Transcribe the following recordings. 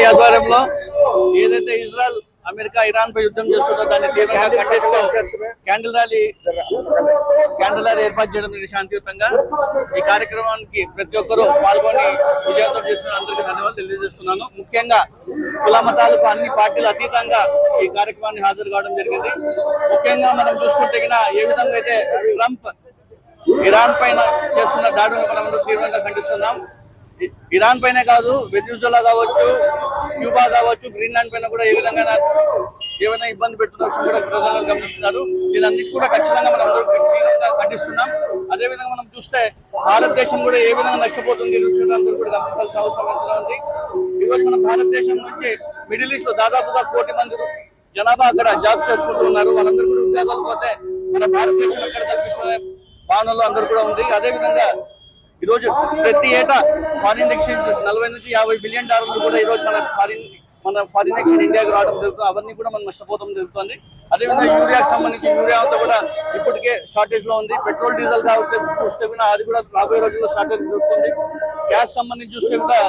ఆధ్వర్యంలో ఏదైతే Israel America Iran పై యుద్ధం చేస్తుందో దాన్ని తీవ్రంగా ఖండిస్తూ క్యాండిల్ ర్యాలీ ఏర్పాటు చేయడం శాంతియుతంగా ఈ కార్యక్రమానికి ప్రతి ఒక్కరూ పాల్గొని విజయవంతం చేస్తున్న అందరికీ ధన్యవాదాలు తెలియజేస్తున్నాను. ముఖ్యంగా కుల మతాలకు అన్ని పార్టీలు అతీతంగా ఈ కార్యక్రమాన్ని హాజరు కావడం జరిగింది. ముఖ్యంగా మనం చూసుకుంటే ఏ విధంగా అయితే ట్రంప్ ఇరాన్ పైన చేస్తున్న దాడులను మనం తీవ్రంగా ఖండిస్తున్నాం. ఇరాన్ పైనే కాదు, వెనిజులా కావచ్చు, క్యూబా కావచ్చు, గ్రీన్లాండ్ పైన కూడా ఏమైనా ఇబ్బంది పెడుతున్న విషయం కూడా ప్రజలు గమనిస్తున్నారు. దీనన్నిటి కూడా ఖచ్చితంగా మనం తీవ్రంగా ఖండిస్తున్నాం. అదేవిధంగా మనం చూస్తే భారతదేశం కూడా ఏ విధంగా నష్టపోతుంది అందరూ కూడా గమనించాల్సిన అవసరం ఎంతో ఉంది. ఈరోజు మన భారతదేశం నుంచి మిడిల్ ఈస్ట్ లో దాదాపుగా 1 కోటి మంది జనాభా అక్కడ జాబ్స్ చేసుకుంటున్నారు. వాళ్ళందరూ కూడా ఉద్యోగాలు పోతే మన భారతదేశం ఎక్కడ కల్పిస్తున్న భావనలో అందరూ కూడా ఉంది. అదేవిధంగా ఈరోజు ప్రతి ఏటా ఫారిన్ ఎక్స్చేంజ్ 40 నుంచి 50 బిలియన్ డాలర్లు కూడా ఈరోజు మన ఫారిన్ ఎక్స్చేంజ్ ఇండియాకి రావడం జరుగుతుంది. అవన్నీ కూడా మనం నష్టపోవడం జరుగుతుంది. అదేవిధంగా యూరియాకి సంబంధించి యూరియా అంతా కూడా ఇప్పటికే షార్టేజ్ లో ఉంది. పెట్రోల్ డీజిల్ కాబట్టి చూస్తే అది కూడా రాబోయే రోజుల్లో షార్టేజ్ జరుగుతుంది. గ్యాస్ సంబంధించి చూస్తే కూడా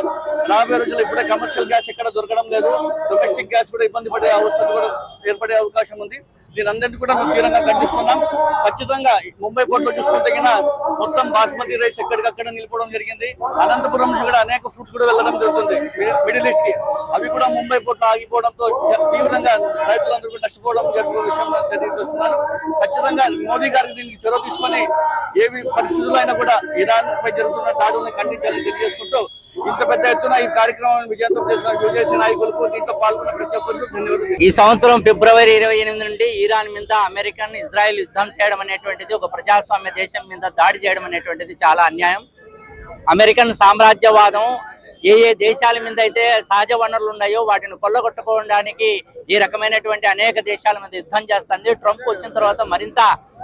రాబోయే రోజుల్లో ఇప్పుడే కమర్షియల్ గ్యాస్ ఎక్కడ దొరకడం లేదు. డొమెస్టిక్ గ్యాస్ కూడా ఇబ్బంది పడే అవసరం కూడా ఏర్పడే అవకాశం ఉంది. దీనందరినీ కూడా మేము తీవ్రంగా ఖండిస్తున్నాం. ఖచ్చితంగా ముంబై పోర్ట్ లో చూసుకుంటే మొత్తం బాస్మతి రైస్ ఎక్కడికక్కడ నిలిపోవడం జరిగింది. అనంతపురం నుంచి కూడా అనేక ఫ్రూట్స్ కూడా వెళ్ళడం జరుగుతుంది మిడిల్ ఈస్ట్ కి. అవి కూడా ముంబై పోర్ట్ లో ఆగిపోవడంతో తీవ్రంగా రైతులందరూ కూడా నష్టపోవడం జరుగుతున్న విషయం తెలియజేస్తున్నాను. ఖచ్చితంగా మోదీ గారికి దీనికి చొరవ తీసుకొని ఏవి పరిస్థితుల్లో అయినా కూడా ఇరాన్ పై జరుగుతున్న దాడులను ఖండించాలని తెలియజేసుకుంటూ ఇంత పెద్ద ఎత్తున ఈ కార్యక్రమాన్ని విజయవంతం చేసిన యువజేసీ నాయకులకు, దీంట్లో పాల్గొన్న ప్రతి ఒక్కరికి ధన్యవాదాలు. ఈ సంవత్సరం ఫిబ్రవరి 28 నుండి ఇరాన్ మీద అమెరికన్ ఇజ్రాయెల్ యుద్ధం చేయడం అనేటువంటిది, ఒక ప్రజాస్వామ్య దేశం మీద దాడి చేయడం అనేటువంటిది చాలా అన్యాయం. అమెరికన్ సామ్రాజ్యవాదం ఏ దేశాల మీద అయితే సహజ వనరులు ఉన్నాయో వాటిని కొల్లగొట్టుకోవడానికి ఈ రకమైనటువంటి అనేక దేశాల మీద యుద్ధం చేస్తుంది. ట్రంప్ వచ్చిన తర్వాత మరింత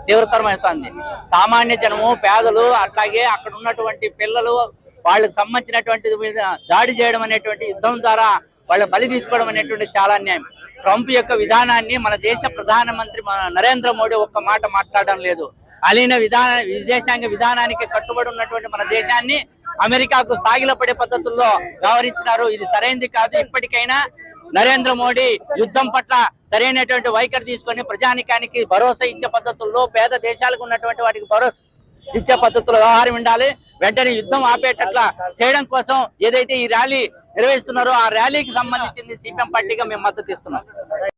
తీవ్రతరమవుతుంది. సామాన్య జనము, పేదలు, అట్లాగే అక్కడ ఉన్నటువంటి పిల్లలు, వాళ్ళకి సంబంధించినటువంటి మీద దాడి చేయడం అనేటువంటి యుద్ధం ద్వారా వాళ్ళ బలి తీసుకోవడం అనేటువంటి చాలా అన్యాయం. ట్రంప్ యొక్క విధానాన్ని మన దేశ ప్రధానమంత్రి నరేంద్ర మోడీ ఒక్క మాట మాట్లాడడం లేదు. అలీన విదేశాంగ విధానానికి కట్టుబడి ఉన్నటువంటి మన దేశాన్ని అమెరికాకు సాగిలపడే పద్ధతుల్లో వ్యవహరించినారు. ఇది సరైనది కాదు. ఇప్పటికైనా నరేంద్ర మోడీ యుద్ధం పట్ల సరైనటువంటి వైఖరి తీసుకొని ప్రజానికానికి భరోసా ఇచ్చే పద్ధతుల్లో, పేద దేశాలకు ఉన్నటువంటి వాటికి భరోసా ఇచ్చే పద్ధతుల్లో వ్యవహారం ఉండాలి. వెంటనే యుద్ధం ఆపేటట్ల చేయడం కోసం ఏదైతే ఈ ర్యాలీ నిర్వహిస్తున్నారో ఆ ర్యాలీకి సంబంధించింది సిపిఎం పార్టీగా మేము మద్దతు ఇస్తున్నాం.